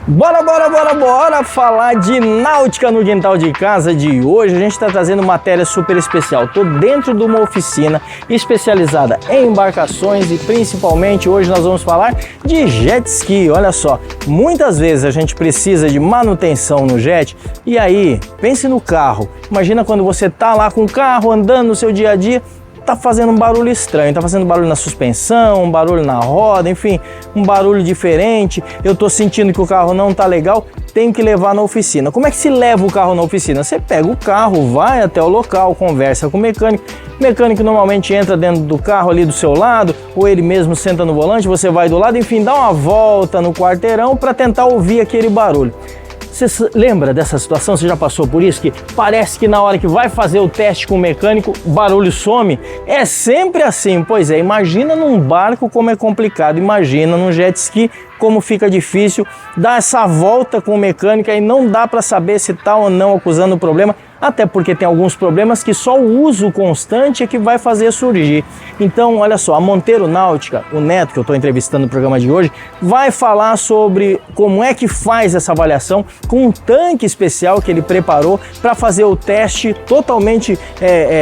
Bora falar de náutica no quintal de casa de hoje. A gente está trazendo matéria super especial. Estou dentro de uma oficina especializada em embarcações e principalmente hoje nós vamos falar de jet ski. Olha só, muitas vezes a gente precisa de manutenção no jet e aí, pense no carro. Imagina quando você está lá com o carro andando no seu dia a dia, tá fazendo um barulho estranho, tá fazendo barulho na suspensão, um barulho na roda, enfim, um barulho diferente, eu tô sentindo que o carro não tá legal, tenho que levar na oficina. Como é que se leva o carro na oficina? Você pega o carro, vai até o local, conversa com o mecânico normalmente entra dentro do carro ali do seu lado, ou ele mesmo senta no volante, você vai do lado, enfim, dá uma volta no quarteirão para tentar ouvir aquele barulho. Você lembra dessa situação? Você já passou por isso? Que parece que na hora que vai fazer o teste com o mecânico, o barulho some? É sempre assim. Pois é, imagina num barco como é complicado, imagina num jet ski como fica difícil dar essa volta com o mecânico e não dá para saber se está ou não acusando o problema, até porque tem alguns problemas que só o uso constante é que vai fazer surgir. Então, olha só, a Monteiro Náutica, o Neto, que eu estou entrevistando no programa de hoje, vai falar sobre como é que faz essa avaliação com um tanque especial que ele preparou para fazer o teste totalmente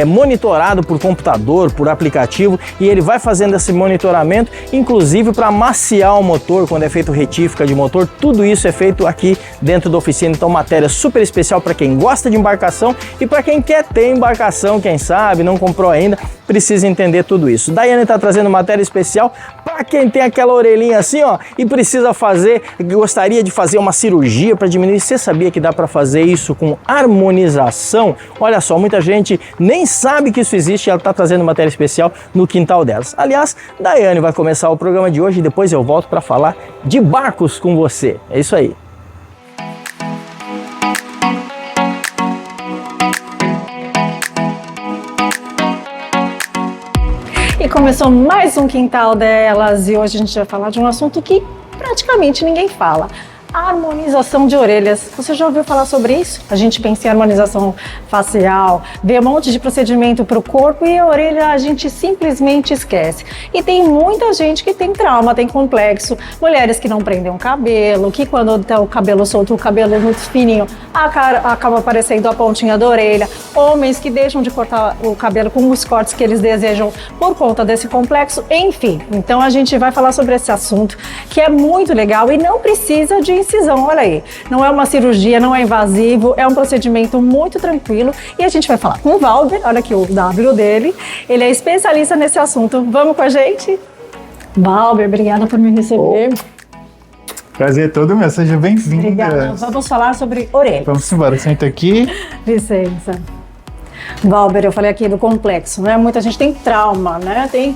monitorado por computador, por aplicativo, e ele vai fazendo esse monitoramento, inclusive para maciar o motor, quando é feito retífica de motor, tudo isso é feito aqui dentro da oficina. Então, matéria super especial para quem gosta de embarcação e para quem quer ter embarcação, quem sabe, não comprou ainda, precisa entender tudo isso. Daiane está trazendo matéria especial para quem tem aquela orelhinha assim, ó, e precisa fazer, gostaria de fazer uma cirurgia para diminuir. Você sabia que dá para fazer isso com harmonização? Olha só, muita gente nem sabe que isso existe e ela está trazendo matéria especial no quintal delas. Aliás, Daiane vai começar o programa de hoje e depois eu volto para falar de barcos com você. É isso aí. E começou mais um Quintal Delas e hoje a gente vai falar de um assunto que praticamente ninguém fala. A harmonização de orelhas. Você já ouviu falar sobre isso? A gente pensa em harmonização facial, vê um monte de procedimento para o corpo e a orelha a gente simplesmente esquece. E tem muita gente que tem trauma, tem complexo. Mulheres que não prendem o cabelo, que quando tá o cabelo solto, o cabelo muito fininho, acaba aparecendo a pontinha da orelha. Homens que deixam de cortar o cabelo com os cortes que eles desejam por conta desse complexo. Enfim, então a gente vai falar sobre esse assunto que é muito legal e não precisa de incisão, olha aí, não é uma cirurgia, não é invasivo, é um procedimento muito tranquilo e a gente vai falar com o Valber, olha aqui o W dele, ele é especialista nesse assunto. Vamos com a gente? Valber, obrigada por me receber. Prazer todo meu, seja bem-vinda. Obrigada, vamos falar sobre orelha. Vamos embora, senta aqui. Licença. Valber, eu falei aqui do complexo, né? Muita gente tem trauma, né? Tem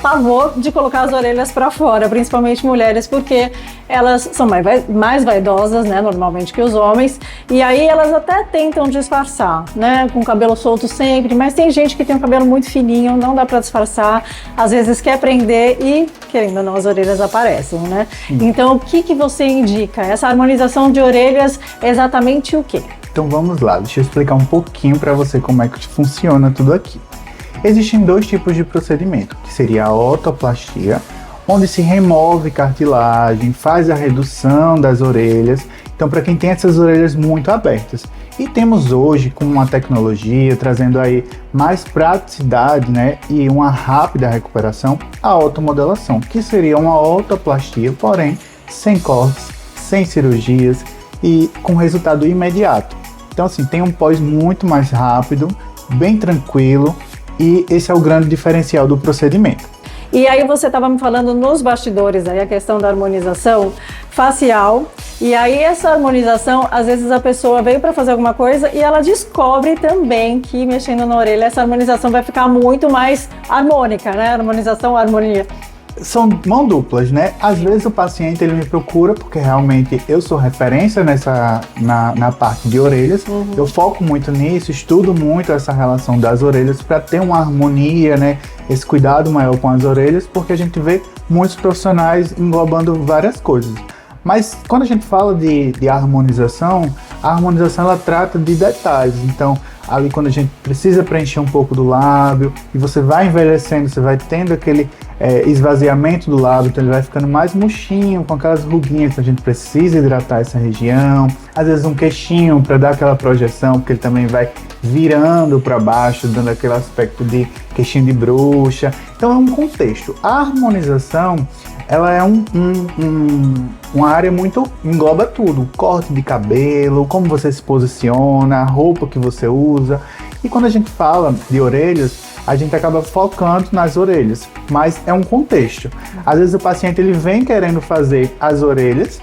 pavor de colocar as orelhas para fora, principalmente mulheres, porque elas são mais vaidosas, né, normalmente que os homens, e aí elas até tentam disfarçar, né, com o cabelo solto sempre, mas tem gente que tem um cabelo muito fininho, não dá para disfarçar, às vezes quer prender e, querendo ou não, as orelhas aparecem, né? Então, o que você indica? Essa harmonização de orelhas é exatamente o quê? Então vamos lá, deixa eu explicar um pouquinho para você como é que funciona tudo aqui. Existem dois tipos de procedimento, que seria a otoplastia, onde se remove cartilagem, faz a redução das orelhas, então para quem tem essas orelhas muito abertas. E temos hoje, com uma tecnologia, trazendo aí mais praticidade, né, e uma rápida recuperação, a otomodelação, que seria uma otoplastia, porém sem cortes, sem cirurgias e com resultado imediato. Então assim, tem um pós muito mais rápido, bem tranquilo, e esse é o grande diferencial do procedimento. E aí você estava me falando nos bastidores aí a questão da harmonização facial, e aí essa harmonização, às vezes a pessoa veio para fazer alguma coisa e ela descobre também que mexendo na orelha essa harmonização vai ficar muito mais harmônica, né? Harmonização, harmonia. São mão duplas, né? Às vezes o paciente ele me procura porque realmente eu sou referência na parte de orelhas. Eu foco muito nisso, estudo muito essa relação das orelhas para ter uma harmonia, né? Esse cuidado maior com as orelhas, porque a gente vê muitos profissionais englobando várias coisas. Mas quando a gente fala de harmonização, a harmonização ela trata de detalhes. Então, ali quando a gente precisa preencher um pouco do lábio e você vai envelhecendo, você vai tendo esvaziamento do lábio, então ele vai ficando mais murchinho, com aquelas ruguinhas, então a gente precisa hidratar essa região. Às vezes um queixinho para dar aquela projeção, porque ele também vai virando para baixo, dando aquele aspecto de queixinho de bruxa. Então é um contexto. A harmonização, ela é uma área muito, engloba tudo, corte de cabelo, como você se posiciona, a roupa que você usa. E quando a gente fala de orelhas, a gente acaba focando nas orelhas, mas é um contexto. Às vezes o paciente ele vem querendo fazer as orelhas,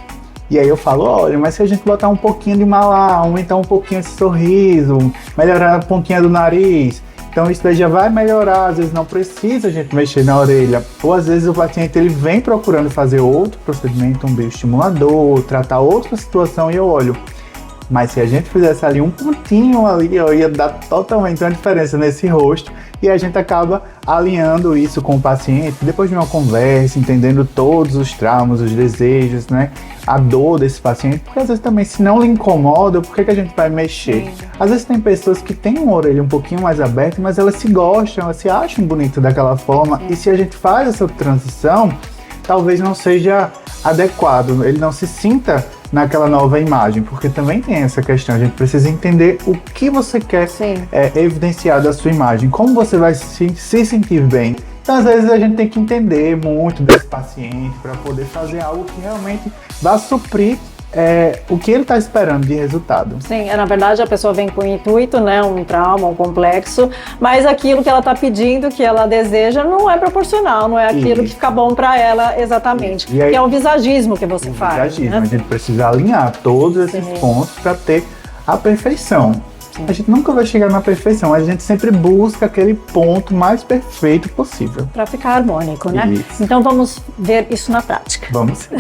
e aí eu falo, olha, mas se a gente botar um pouquinho de malar, aumentar um pouquinho esse sorriso, melhorar a pontinha do nariz, então isso daí já vai melhorar, às vezes não precisa a gente mexer na orelha. Ou às vezes o paciente ele vem procurando fazer outro procedimento, um bioestimulador, tratar outra situação, e eu olho, mas se a gente fizesse ali um pontinho ali, ia dar totalmente uma diferença nesse rosto, e a gente acaba alinhando isso com o paciente, depois de uma conversa, entendendo todos os traumas, os desejos, né? A dor desse paciente, porque às vezes também se não lhe incomoda, por que a gente vai mexer? Sim. Às vezes tem pessoas que têm uma orelha um pouquinho mais aberta, mas elas se gostam, elas se acham bonitas daquela forma, e se a gente faz essa transição, talvez não seja adequado, ele não se sinta naquela nova imagem, porque também tem essa questão, a gente precisa entender o que você quer evidenciar da sua imagem, como você vai se sentir bem. Então às vezes a gente tem que entender muito desse paciente para poder fazer algo que realmente vá suprir o que ele está esperando de resultado. Sim, na verdade a pessoa vem com o intuito, né, um trauma, um complexo, mas aquilo que ela está pedindo, que ela deseja, não é proporcional, não é aquilo que fica bom para ela exatamente. E aí, que é o visagismo que você faz. Visagismo, né? A gente precisa alinhar todos esses pontos para ter a perfeição. Sim. A gente nunca vai chegar na perfeição, a gente sempre busca aquele ponto mais perfeito possível. Para ficar harmônico, né? Isso. Então vamos ver isso na prática. Vamos.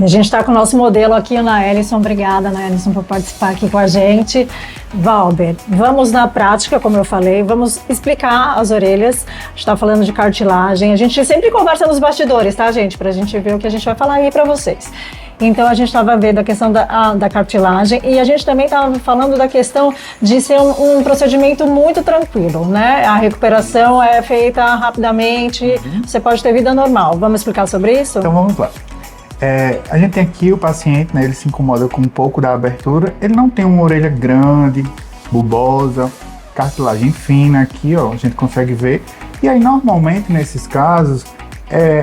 A gente está com o nosso modelo aqui, Ana Ellison. Obrigada, Ana Ellison, por participar aqui com a gente. Valber, vamos na prática, como eu falei, vamos explicar as orelhas. A gente está falando de cartilagem. A gente sempre conversa nos bastidores, tá, gente? Para a gente ver o que a gente vai falar aí para vocês. Então, a gente estava vendo a questão da cartilagem e a gente também estava falando da questão de ser um procedimento muito tranquilo, né? A recuperação é feita rapidamente, você pode ter vida normal. Vamos explicar sobre isso? Então, vamos lá. A gente tem aqui o paciente, né, ele se incomoda com um pouco da abertura, ele não tem uma orelha grande, bulbosa, cartilagem fina aqui, ó, a gente consegue ver. E aí, normalmente, nesses casos,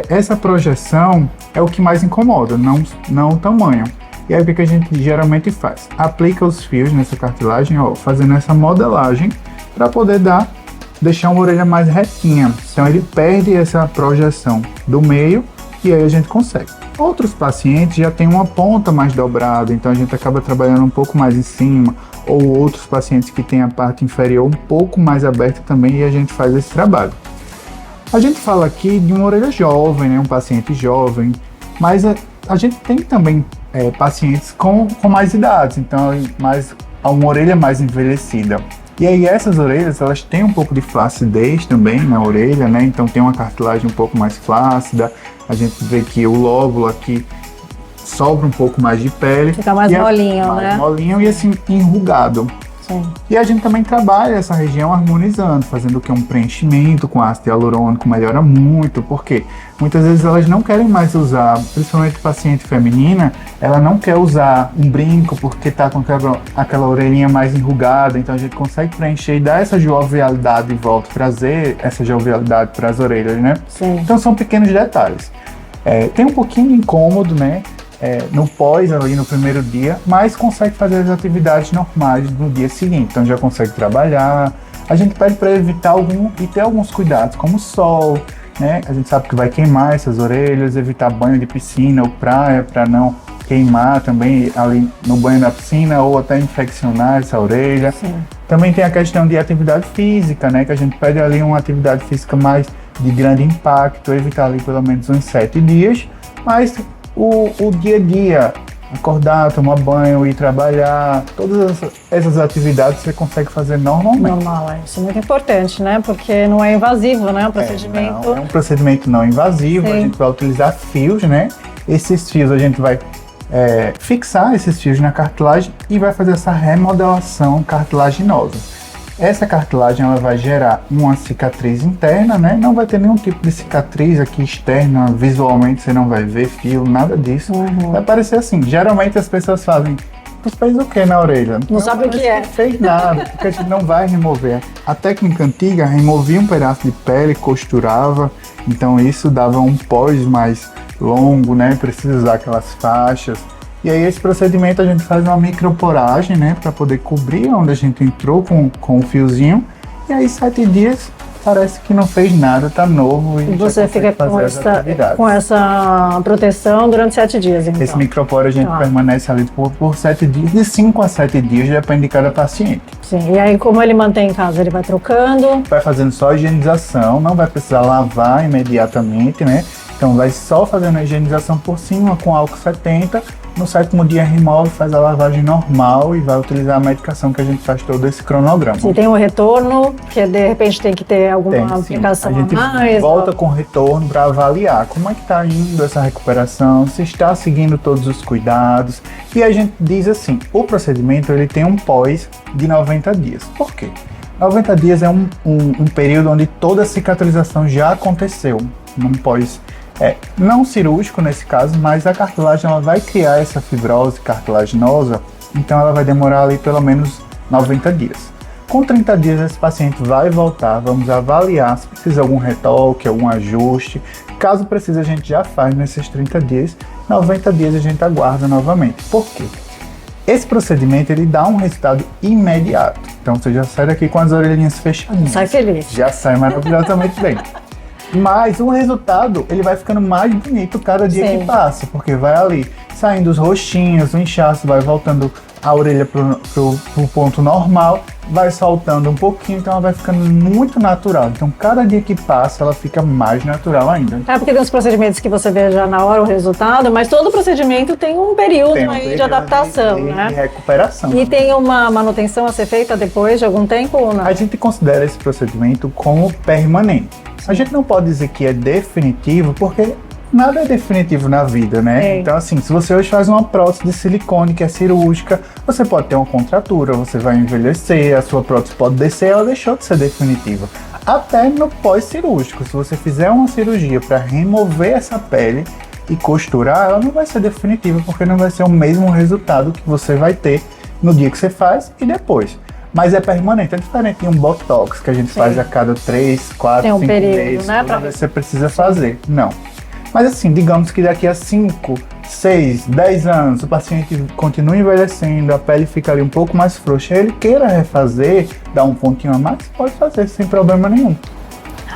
essa projeção é o que mais incomoda, não o tamanho. E aí, o que a gente geralmente faz? Aplica os fios nessa cartilagem, ó, fazendo essa modelagem para poder deixar uma orelha mais retinha. Então, ele perde essa projeção do meio e aí a gente consegue. Outros pacientes já têm uma ponta mais dobrada, então a gente acaba trabalhando um pouco mais em cima, ou outros pacientes que têm a parte inferior um pouco mais aberta também, e a gente faz esse trabalho. A gente fala aqui de uma orelha jovem, né, um paciente jovem, mas a gente tem também pacientes com mais idades, então uma orelha mais envelhecida. E aí essas orelhas, elas têm um pouco de flacidez também na orelha, né? Então tem uma cartilagem um pouco mais flácida. A gente vê que o lóbulo aqui sobra um pouco mais de pele. Fica mais molinho, né? Mais molinho e assim enrugado. Sim. E a gente também trabalha essa região harmonizando, fazendo o que? Um preenchimento com ácido hialurônico, melhora muito, porque muitas vezes elas não querem mais usar, principalmente paciente feminina, ela não quer usar um brinco porque tá com aquela orelhinha mais enrugada, então a gente consegue preencher e dar essa jovialidade de volta, trazer essa jovialidade para as orelhas, né? Sim. Então são pequenos detalhes. Tem um pouquinho de incômodo, né? No pós, ali no primeiro dia, mas consegue fazer as atividades normais no dia seguinte, então já consegue trabalhar. A gente pede para evitar e ter alguns cuidados, como o sol, né? A gente sabe que vai queimar essas orelhas, evitar banho de piscina ou praia para não queimar também ali no banho da piscina ou até infeccionar essa orelha. Sim. Também tem a questão de atividade física, né? Que a gente pede ali uma atividade física mais de grande impacto, evitar ali pelo menos uns 7 dias, mas o dia a dia, acordar, tomar banho, ir trabalhar, todas essas atividades você consegue fazer normalmente. Normal, isso é muito importante, né? Porque não é invasivo, né? O procedimento. É um procedimento não invasivo. Sim. A gente vai utilizar fios, né? Esses fios a gente vai fixar esses fios na cartilagem e vai fazer essa remodelação cartilaginosa. Essa cartilagem ela vai gerar uma cicatriz interna, né? Não vai ter nenhum tipo de cicatriz aqui externa, visualmente você não vai ver fio, nada disso. Vai parecer assim. Geralmente as pessoas fazem, tu fez o que na orelha? Não sabe o que é. Não fez nada, porque a gente não vai remover. A técnica antiga removia um pedaço de pele, costurava, então isso dava um pós mais longo, né? Precisa usar aquelas faixas. E aí esse procedimento a gente faz uma microporagem, né, para poder cobrir onde a gente entrou com o fiozinho. E aí 7 dias parece que não fez nada, tá novo e você fica com essa proteção durante 7 dias, então. Esse microporo a gente permanece ali por 7 dias, de 5 a 7 dias, depende de cada paciente. Sim, e aí como ele mantém em casa, ele vai trocando? Vai fazendo só higienização, não vai precisar lavar imediatamente, né? Então vai só fazendo a higienização por cima com álcool 70, no 7º dia remove, faz a lavagem normal e vai utilizar a medicação que a gente faz todo esse cronograma. Se tem um retorno, que de repente tem que ter alguma aplicação a gente a mais? Volta com retorno para avaliar como é que está indo essa recuperação, se está seguindo todos os cuidados. E a gente diz assim, o procedimento ele tem um pós de 90 dias. Por quê? 90 dias é um período onde toda a cicatrização já aconteceu, um pós não cirúrgico nesse caso, mas a cartilagem ela vai criar essa fibrose cartilaginosa, então ela vai demorar ali pelo menos 90 dias. Com 30 dias esse paciente vai voltar, vamos avaliar se precisa algum retoque, algum ajuste. Caso precise a gente já faz nesses 30 dias, 90 dias a gente aguarda novamente. Por quê? Esse procedimento ele dá um resultado imediato, então você já sai daqui com as orelhinhas fechadinhas. Sai feliz. Já sai maravilhosamente bem. Mas o resultado, ele vai ficando mais bonito cada dia que passa, porque vai ali saindo os roxinhos, o inchaço vai voltando a orelha pro ponto normal, vai soltando um pouquinho, então ela vai ficando muito natural. Então cada dia que passa, ela fica mais natural ainda. Porque tem uns procedimentos que você vê já na hora o resultado, mas todo procedimento tem um período aí de adaptação, né? De recuperação. E tem uma manutenção a ser feita depois de algum tempo ou não? A gente considera esse procedimento como permanente. A gente não pode dizer que é definitivo, porque nada é definitivo na vida, né? Então, assim, se você hoje faz uma prótese de silicone que é cirúrgica, você pode ter uma contratura, você vai envelhecer, a sua prótese pode descer, ela deixou de ser definitiva. Até no pós-cirúrgico, se você fizer uma cirurgia para remover essa pele e costurar, ela não vai ser definitiva, porque não vai ser o mesmo resultado que você vai ter no dia que você faz e depois. Mas é permanente, é diferente de um botox que a gente faz a cada 3, 4, 5 meses, né? Pra você precisa fazer. Não. Mas assim, digamos que daqui a 5, 6, 10 anos o paciente continua envelhecendo, a pele fica ali um pouco mais frouxa, ele queira refazer, dar um pontinho a mais, pode fazer sem problema nenhum.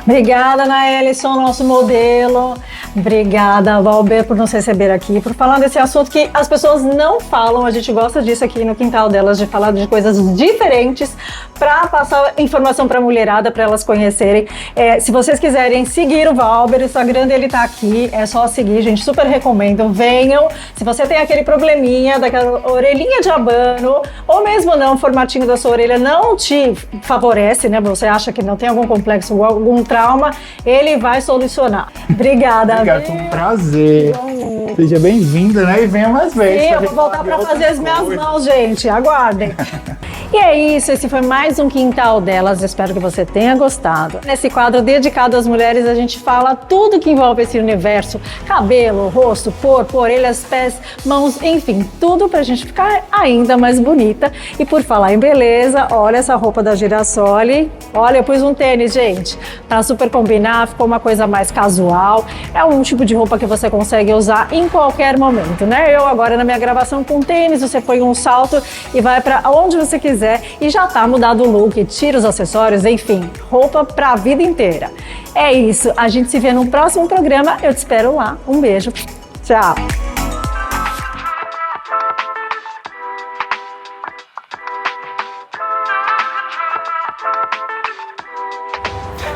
Obrigada, Naelison, nosso modelo. Obrigada, Valber, por nos receber aqui, por falar desse assunto que as pessoas não falam. A gente gosta disso aqui no Quintal Delas, de falar de coisas diferentes para passar informação para a mulherada, para elas conhecerem. Se vocês quiserem seguir o Valber, o Instagram dele tá aqui, é só seguir, gente, super recomendo. Venham, se você tem aquele probleminha, daquela orelhinha de abano, ou mesmo não, o formatinho da sua orelha não te favorece, né? Você acha que não tem algum complexo, algum trauma, ele vai solucionar. Obrigada. Obrigado, foi um prazer. Seja bem-vinda, né? E venha mais vezes. Sim, eu vou voltar para fazer as minhas mãos, gente. Aguardem. E é isso, esse foi mais um Quintal Delas, espero que você tenha gostado. Nesse quadro dedicado às mulheres, a gente fala tudo que envolve esse universo, cabelo, rosto, corpo, orelhas, pés, mãos, enfim, tudo pra gente ficar ainda mais bonita. E por falar em beleza, olha essa roupa da Girassoli, olha, eu pus um tênis, gente, pra super combinar, ficou uma coisa mais casual, é um tipo de roupa que você consegue usar em qualquer momento, né? Eu agora na minha gravação com tênis, você põe um salto e vai pra onde você quiser e já tá mudado o look, tira os acessórios, enfim, roupa pra vida inteira. É isso, a gente se vê no próximo programa, eu te espero lá. Um beijo, tchau!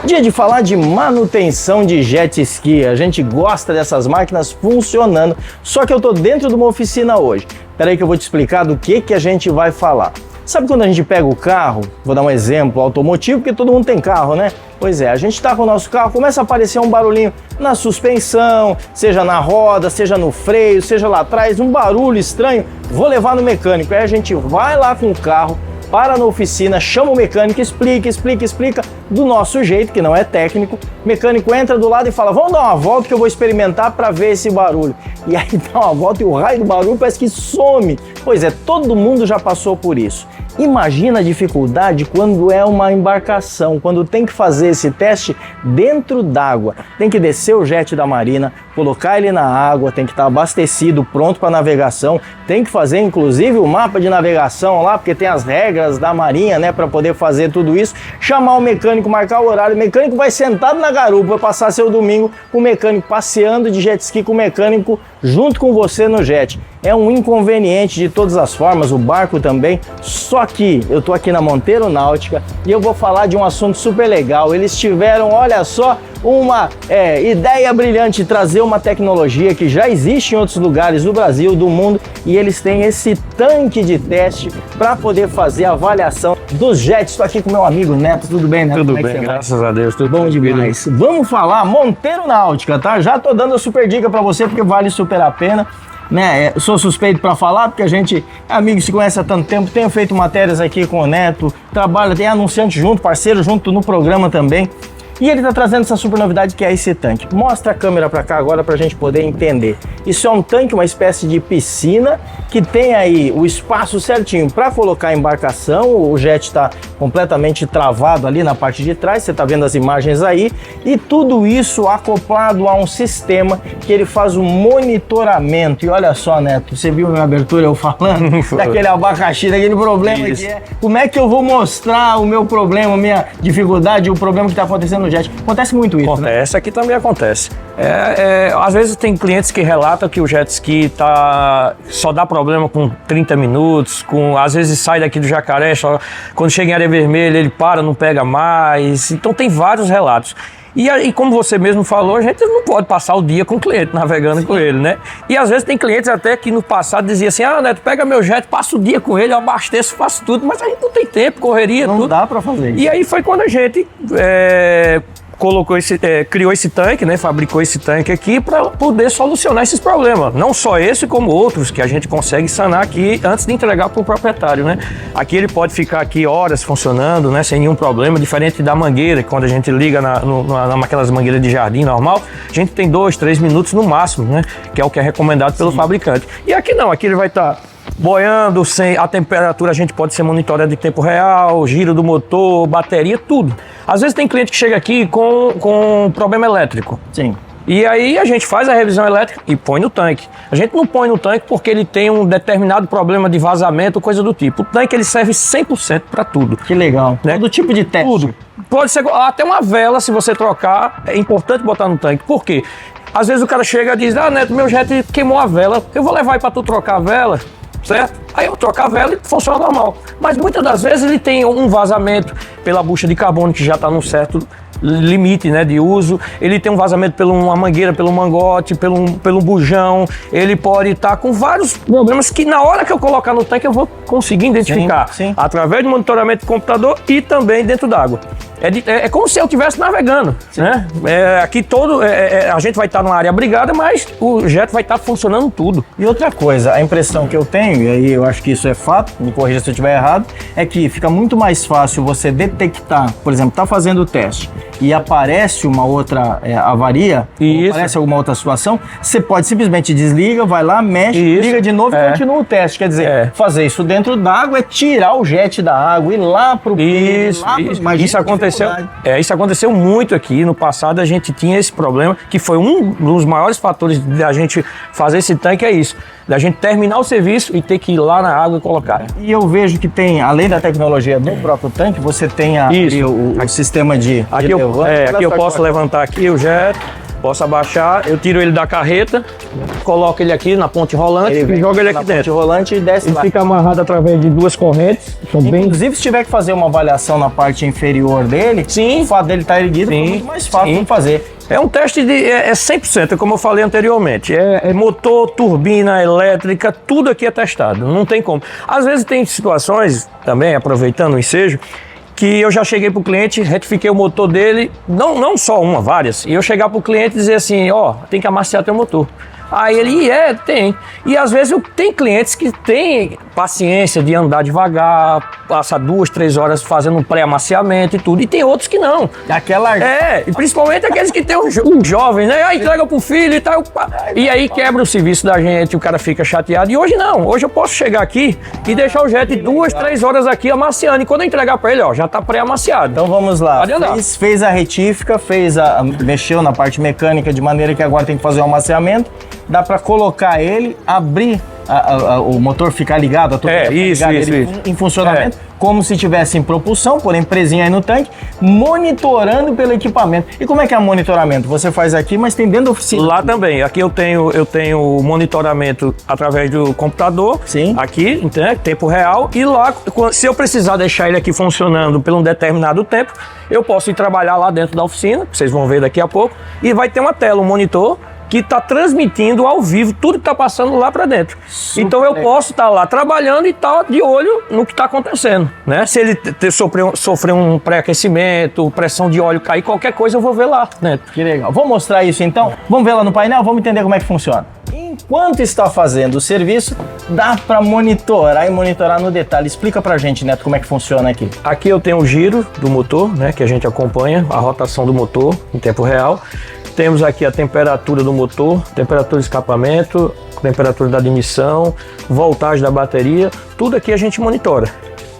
Dia de falar de manutenção de jet ski. A gente gosta dessas máquinas funcionando, só que eu tô dentro de uma oficina hoje. Espera aí que eu vou te explicar do que a gente vai falar. Sabe quando a gente pega o carro, vou dar um exemplo automotivo, porque todo mundo tem carro, né? Pois é, a gente tá com o nosso carro, começa a aparecer um barulhinho na suspensão, seja na roda, seja no freio, seja lá atrás, um barulho estranho, vou levar no mecânico. Aí a gente vai lá com o carro, para na oficina, chama o mecânico, explica, do nosso jeito, que não é técnico. O mecânico entra do lado e fala, vamos dar uma volta que eu vou experimentar para ver esse barulho. E aí dá uma volta e o raio do barulho parece que some. Pois é, todo mundo já passou por isso. Imagina a dificuldade quando é uma embarcação, quando tem que fazer esse teste dentro d'água. Tem que descer o jet da marina, colocar ele na água, tem que estar abastecido, pronto para navegação. Tem que fazer inclusive o mapa de navegação lá, porque tem as regras da marinha, né, para poder fazer tudo isso. Chamar o mecânico, marcar o horário. O mecânico vai sentado na garupa, vai passar seu domingo com o mecânico passeando de jet ski com o mecânico junto com você no jet. É um inconveniente de todas as formas, o barco também. Só que eu tô aqui na Monteiro Náutica e eu vou falar de um assunto super legal. Eles tiveram, olha só, uma ideia brilhante de trazer uma tecnologia que já existe em outros lugares do Brasil, do mundo, e eles têm esse tanque de teste para poder fazer a avaliação dos jets. Estou aqui com meu amigo Neto, tudo bem, Neto? Tudo bem, graças a Deus, tudo bom demais. Vamos falar Monteiro Náutica, tá? Já tô dando a super dica para você porque vale super a pena. Né, sou suspeito para falar porque a gente é amigo, se conhece há tanto tempo, tenho feito matérias aqui com o Neto, trabalho, tem anunciante junto, parceiro junto no programa também. E ele está trazendo essa super novidade que é esse tanque. Mostra a câmera para cá agora para a gente poder entender. Isso é um tanque, uma espécie de piscina que tem aí o espaço certinho para colocar a embarcação. O jet está completamente travado ali na parte de trás, você está vendo as imagens aí. E tudo isso acoplado a um sistema que ele faz o monitoramento. E olha só, Neto, você viu a minha abertura eu falando daquele abacaxi, daquele problema que é. Como é que eu vou mostrar o meu problema, a minha dificuldade, o problema que está acontecendo no jet? Acontece muito isso, acontece, né? Aqui também acontece. Às vezes tem clientes que relatam que o jet ski só dá problema com 30 minutos, às vezes sai daqui do Jacaré, quando chega em área vermelha ele para, não pega mais. Então tem vários relatos. E como você mesmo falou, a gente não pode passar o dia com o cliente, navegando com ele, né? E às vezes tem clientes até que no passado diziam assim, Neto, pega meu jet, passa o dia com ele, eu abasteço, faço tudo, mas a gente não tem tempo, correria, não tudo. Não dá pra fazer isso. E aí foi quando a gente criou esse tanque, né? Fabricou esse tanque aqui para poder solucionar esses problemas. Não só esse, como outros que a gente consegue sanar aqui antes de entregar para o proprietário, né? Aqui ele pode ficar aqui horas funcionando, né? Sem nenhum problema, diferente da mangueira, que quando a gente liga naquelas mangueiras de jardim normal, a gente tem 2, 3 minutos no máximo, né? Que é o que é recomendado pelo fabricante. E aqui não, aqui ele vai estar boiando, sem a temperatura a gente pode ser monitorado em tempo real, giro do motor, bateria, tudo. Às vezes tem cliente que chega aqui com problema elétrico. Sim. E aí a gente faz a revisão elétrica e põe no tanque. A gente não põe no tanque porque ele tem um determinado problema de vazamento, coisa do tipo. O tanque ele serve 100% para tudo. Que legal. Né? Todo tipo de teste. Tudo. Pode ser até uma vela, se você trocar, é importante botar no tanque. Por quê? Às vezes o cara chega e diz, Neto, meu jet queimou a vela, eu vou levar aí para tu trocar a vela. Certo? Aí eu troco a vela e funciona normal. Mas muitas das vezes ele tem um vazamento pela bucha de carbono que já está num certo limite, né, de uso. Ele tem um vazamento pela uma mangueira, pelo mangote, pelo bujão. Ele pode estar com vários problemas que na hora que eu colocar no tanque eu vou conseguir identificar. Sim. Através de monitoramento de computador e também dentro d'água. É como se eu estivesse navegando, né? Aqui a gente vai estar numa área abrigada, mas o jet vai estar funcionando tudo. E outra coisa, a impressão que eu tenho, e aí eu acho que isso é fato, me corrija se eu estiver errado, é que fica muito mais fácil você detectar, por exemplo, tá fazendo o teste e aparece uma outra avaria, ou aparece alguma outra situação, você pode simplesmente desliga, vai lá, mexe, liga de novo e continua o teste. Quer dizer, fazer isso dentro d'água é tirar o jet da água, ir lá pro isso aconteceu muito aqui. No passado a gente tinha esse problema, que foi um dos maiores fatores da gente fazer esse tanque, é isso. Da gente terminar o serviço e ter que ir lá na água e colocar. E eu vejo que tem, além da tecnologia do próprio tanque, você tem o sistema de aqui eu posso levantar aqui o jet, posso abaixar, eu tiro ele da carreta, coloco ele aqui na ponte rolante e jogo ele aqui dentro. Ponte rolante e desce lá. Ele fica amarrado através de 2 correntes. Inclusive, se tiver que fazer uma avaliação na parte inferior dele, o fato dele estar erguido é muito mais fácil de fazer. É um teste de 100%, como eu falei anteriormente. É motor, turbina, elétrica, tudo aqui é testado, não tem como. Às vezes tem situações, também aproveitando o ensejo, que eu já cheguei pro cliente, retifiquei o motor dele, não só uma, várias, e eu chegar pro cliente e dizer assim, tem que amaciar teu motor. Aí ele, tem. E às vezes tem clientes que têm paciência de andar devagar, passa 2, 3 horas fazendo um pré-amaciamento e tudo. E tem outros que não. Aquela... E principalmente aqueles que tem um jovem, né? Aí entrega pro filho e tal. E aí quebra o serviço da gente, o cara fica chateado. E hoje não. Hoje eu posso chegar aqui e deixar o jet 2, 3 horas aqui amaciando. E quando eu entregar pra ele, ó, já tá pré-amaciado. Então vamos lá. Pode andar. Fez a retífica, mexeu na parte mecânica de maneira que agora tem que fazer o amaciamento. Dá para colocar ele, abrir o motor, ficar ligado, a turbina ficar ligada em funcionamento, como se tivesse em propulsão, porém presinho aí no tanque, monitorando pelo equipamento. E como é que é o monitoramento? Você faz aqui, mas tem dentro da oficina. Lá também. Aqui eu tenho monitoramento através do computador. Sim. Aqui, em tempo real. E lá, se eu precisar deixar ele aqui funcionando por um determinado tempo, eu posso ir trabalhar lá dentro da oficina, vocês vão ver daqui a pouco, e vai ter uma tela, um monitor, que está transmitindo ao vivo tudo que está passando lá para dentro. Então eu posso estar lá trabalhando e estar de olho no que está acontecendo, né? Se ele sofrer um pré-aquecimento, pressão de óleo cair, qualquer coisa eu vou ver lá, né? Que legal. Vou mostrar isso então. Vamos ver lá no painel, vamos entender como é que funciona. Enquanto está fazendo o serviço, dá para monitorar e monitorar no detalhe. Explica pra gente, Neto, como é que funciona aqui. Aqui eu tenho o giro do motor, né? Que a gente acompanha, a rotação do motor em tempo real. Temos aqui a temperatura do motor, temperatura de escapamento, temperatura da admissão, voltagem da bateria, tudo aqui a gente monitora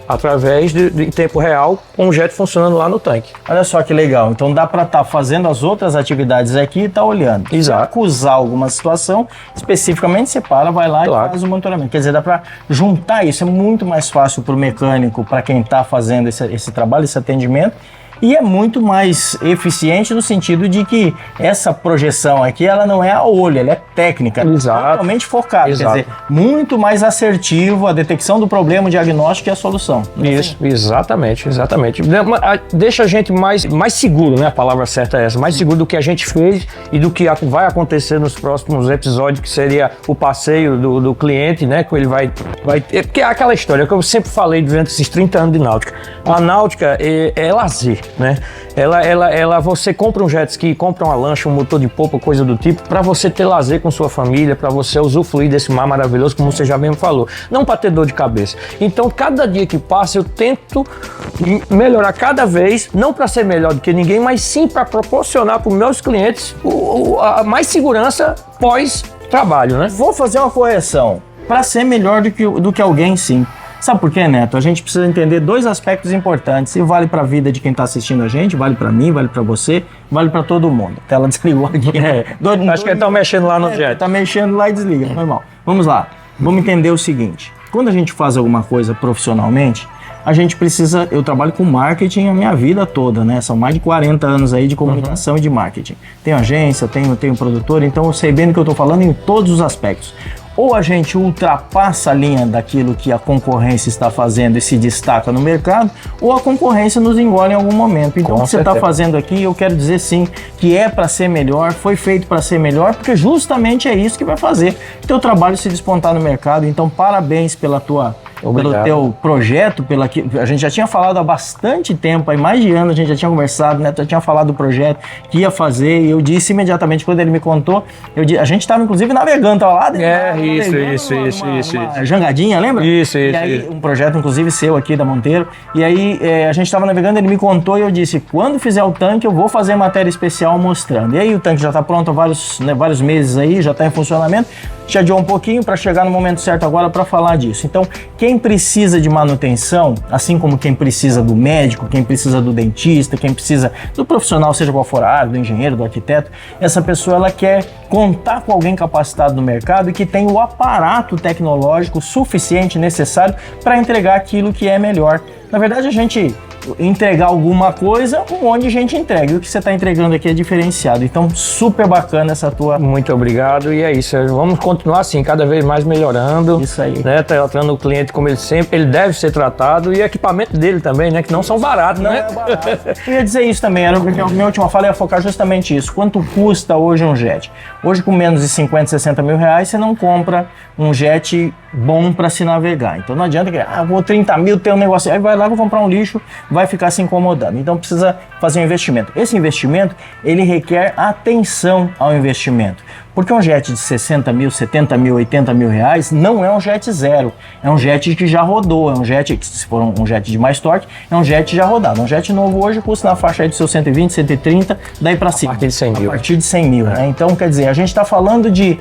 através de tempo real com o jet funcionando lá no tanque. Olha só que legal, então dá para estar fazendo as outras atividades aqui e estar olhando. Exato. Se acusar alguma situação, especificamente você vai lá e faz o monitoramento. Quer dizer, dá para juntar isso, é muito mais fácil para o mecânico, para quem está fazendo esse trabalho, esse atendimento. E é muito mais eficiente no sentido de que essa projeção aqui, ela não é a olho, ela é técnica. Exato. Totalmente focada. Exato. Quer dizer, muito mais assertivo a detecção do problema, o diagnóstico e a solução. Isso, exatamente. Deixa a gente mais seguro, né? A palavra certa é essa. Mais seguro do que a gente fez e do que vai acontecer nos próximos episódios, que seria o passeio do cliente, né? Que ele vai ter. Porque é aquela história que eu sempre falei durante esses 30 anos de náutica. A náutica é lazer. Né? Você compra um jet ski, compra uma lancha, um motor de popa, coisa do tipo, para você ter lazer com sua família, para você usufruir desse mar maravilhoso, como você já mesmo falou, não para ter dor de cabeça. Então, cada dia que passa, eu tento melhorar cada vez, não para ser melhor do que ninguém, mas sim para proporcionar para os meus clientes a mais segurança pós-trabalho, né? Vou fazer uma correção, para ser melhor do que alguém, sim. Sabe por quê, Neto? A gente precisa entender 2 aspectos importantes e vale para a vida de quem está assistindo a gente, vale para mim, vale para você, vale para todo mundo. A tela desligou aqui. Acho que ele está mexendo lá no jet. Está mexendo lá e desliga, normal. Vamos lá, vamos entender o seguinte. Quando a gente faz alguma coisa profissionalmente, a gente precisa... Eu trabalho com marketing a minha vida toda, né? São mais de 40 anos aí de comunicação e de marketing. Tenho agência, tenho produtor, então eu sei bem do que eu estou falando em todos os aspectos. Ou a gente ultrapassa a linha daquilo que a concorrência está fazendo e se destaca no mercado, ou a concorrência nos engole em algum momento. Então, o que você está fazendo aqui, eu quero dizer sim, que é para ser melhor, foi feito para ser melhor, porque justamente é isso que vai fazer o teu trabalho se despontar no mercado. Então, parabéns pelo teu projeto, a gente já tinha falado há bastante tempo, há mais de anos a gente já tinha conversado, né? Já tinha falado do projeto que ia fazer, e eu disse imediatamente quando ele me contou, a gente estava inclusive navegando, tava lá dentro. Uma jangadinha, lembra? Isso. E aí, um projeto inclusive seu aqui da Monteiro, e aí a gente estava navegando, ele me contou e eu disse, quando fizer o tanque eu vou fazer matéria especial mostrando. E aí o tanque já está pronto há vários meses aí, já está em funcionamento, já adiou um pouquinho para chegar no momento certo agora para falar disso. Então, quem precisa de manutenção, assim como quem precisa do médico, quem precisa do dentista, quem precisa do profissional, seja qual for a área, do engenheiro, do arquiteto, essa pessoa ela quer contar com alguém capacitado no mercado e que tem o aparato tecnológico suficiente, necessário para entregar aquilo que é melhor. Na verdade, a gente entregar alguma coisa, um monte de gente entrega. E o que você está entregando aqui é diferenciado. Então, super bacana essa tua... Muito obrigado. E é isso. Vamos continuar assim, cada vez mais melhorando. Isso aí. Né? Tratando o cliente como ele deve ser tratado. E o equipamento dele também, né? Que não são baratos, não né? É barato. Eu ia dizer isso também. A minha última fala ia focar justamente isso. Quanto custa hoje um jet? Hoje, com menos de 50, 60 mil reais, você não compra um jet bom para se navegar. Então, não adianta que, vou 30 mil, ter um negócio. Aí vai lá, vou comprar um lixo, vai ficar se incomodando. Então precisa fazer um investimento. Esse investimento, ele requer atenção ao investimento. Porque um jet de 60 mil, 70 mil, 80 mil reais não é um jet zero. É um jet que já rodou, é um jet, se for um jet de mais torque, é um jet já rodado. Um jet novo hoje custa na faixa aí de seus 120, 130, daí para cima. A partir de 100 mil. A partir de 100 mil, né? Então, quer dizer, a gente está falando de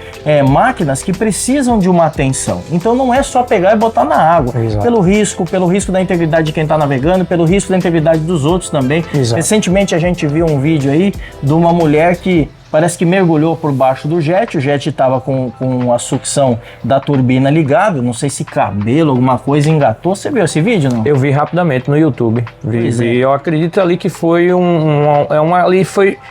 máquinas que precisam de uma atenção. Então, não é só pegar e botar na água. Exato. Pelo risco da integridade de quem está navegando, pelo risco da integridade dos outros também. Exato. Recentemente, a gente viu um vídeo aí de uma mulher que parece que mergulhou por baixo do jet, o jet estava com a sucção da turbina ligada, não sei se cabelo, alguma coisa engatou. Você viu esse vídeo, não? Eu vi rapidamente no YouTube. Vi. Eu acredito ali que foi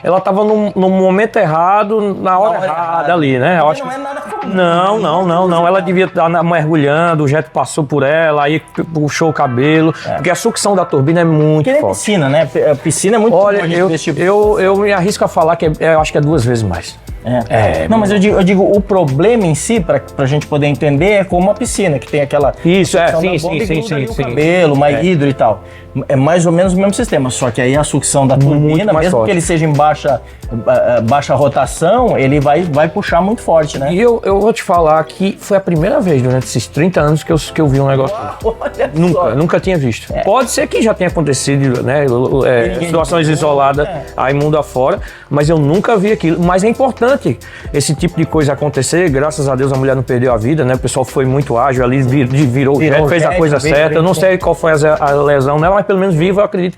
ela estava no momento errado, na hora errada ali, né? Eu acho não é nada comum. Não. Ela devia estar mergulhando, o jet passou por ela, aí puxou o cabelo, porque a sucção da turbina é muito Porque nem forte. piscina, né? A piscina é muito Olha, comum a gente ver esse tipo. eu me arrisco a falar que eu acho que é 2 vezes mais. Não, mas eu digo, o problema em si, pra gente poder entender, é como a piscina, que tem aquela... Isso, sucção da sim, bomba e sim, gruda ali sim. o cabelo, mais hidro e tal. É mais ou menos o mesmo sistema, só que aí a sucção da turbina, mais mesmo forte. que ele seja em baixa rotação, ele vai puxar muito forte, né? E eu vou te falar que foi a primeira vez durante esses 30 anos que eu vi um negócio desse. Olha só. Nunca tinha visto. Pode ser que já tenha acontecido, né? Situações isoladas aí mundo afora, mas eu nunca vi aquilo. Mas é importante esse tipo de coisa acontecer. Graças a Deus a mulher não perdeu a vida, né? O pessoal foi muito ágil ali, virou fez a coisa certa. Eu não sei qual foi a lesão nela, mas pelo menos viva eu acredito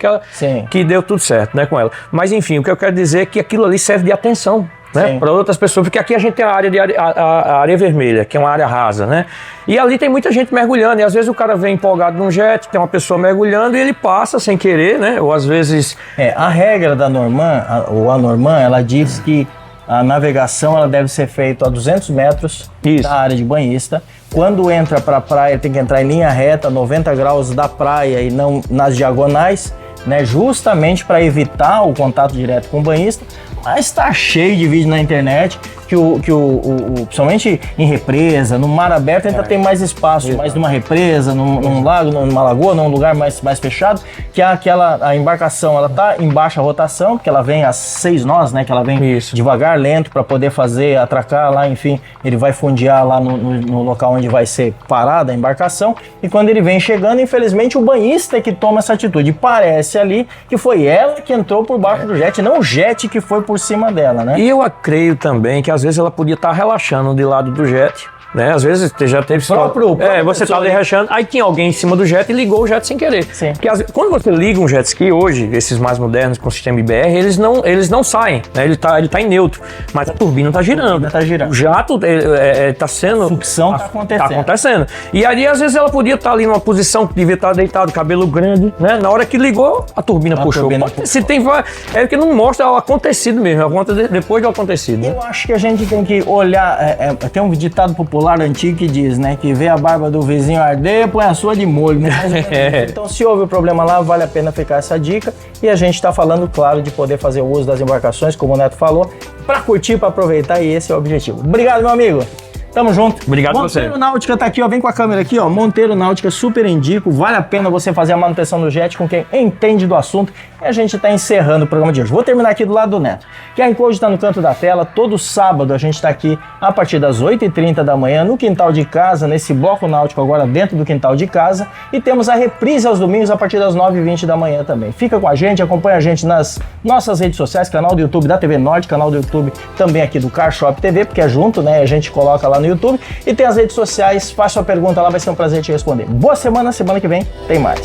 que deu tudo certo, né, com ela. Mas enfim, o que eu quero dizer é que aquilo ali serve de atenção, né, para outras pessoas, porque aqui a gente tem a área vermelha, que é uma área rasa, né? E ali tem muita gente mergulhando, e às vezes o cara vem empolgado num jet, tem uma pessoa mergulhando e ele passa sem querer, né? Ou às vezes... A regra da Norman, ou a Norman, ela diz que a navegação ela deve ser feita a 200 metros da área de banhista. Quando entra para a praia, tem que entrar em linha reta, 90 graus da praia e não nas diagonais, né? Justamente para evitar o contato direto com o banhista. Mas está cheio de vídeo na internet que principalmente em represa, no mar aberto ainda tem mais espaço, mais numa represa, num lago, numa lagoa, num lugar mais fechado, que a embarcação ela tá em baixa rotação, porque ela vem a 6 nós, né? Que ela vem devagar, lento, para poder atracar lá, enfim, ele vai fundear lá no local onde vai ser parada a embarcação, e quando ele vem chegando, infelizmente o banhista é que toma essa atitude. Parece ali que foi ela que entrou por baixo do jet, não o jet que foi por cima dela, né? E eu creio também que às vezes ela podia estar relaxando de lado do jet, né? Às vezes já teve você tá ali relaxando, aí tinha alguém em cima do jet e ligou o jet sem querer. Sim. Porque quando você liga um jet ski hoje, esses mais modernos com sistema IBR, eles não saem, né? Ele tá em neutro, mas a turbina tá girando. O jato tá sendo... A sucção tá acontecendo. E aí às vezes ela podia estar ali numa posição que devia estar deitado, cabelo grande, né? Na hora que ligou, a turbina puxou. Se tem... É que não mostra o acontecido mesmo, depois do acontecido. Eu acho que a gente tem que olhar... Tem um ditado popular antigo que diz, né, que vê a barba do vizinho arder, põe a sua de molho, né? Então, se houve o problema lá, vale a pena ficar essa dica. E a gente está falando, claro, de poder fazer o uso das embarcações, como o Neto falou, para curtir, para aproveitar, e esse é o objetivo. Obrigado, meu amigo. Tamo junto. Obrigado a você. Monteiro Náutica tá aqui, ó. Vem com a câmera aqui, ó. Monteiro Náutica, super indico. Vale a pena você fazer a manutenção do jet com quem entende do assunto. E a gente tá encerrando o programa de hoje. Vou terminar aqui do lado do Neto. QR Code tá no canto da tela. Todo sábado a gente tá aqui a partir das 8h30 da manhã no quintal de casa, nesse bloco náutico agora dentro do quintal de casa. E temos a reprise aos domingos a partir das 9h20 da manhã também. Fica com a gente, acompanha a gente nas nossas redes sociais, canal do YouTube da TV Norte, canal do YouTube também aqui do Car Shop TV, porque é junto, né? A gente coloca lá no YouTube. E tem as redes sociais, faça sua pergunta lá, vai ser um prazer te responder. Boa semana que vem tem mais.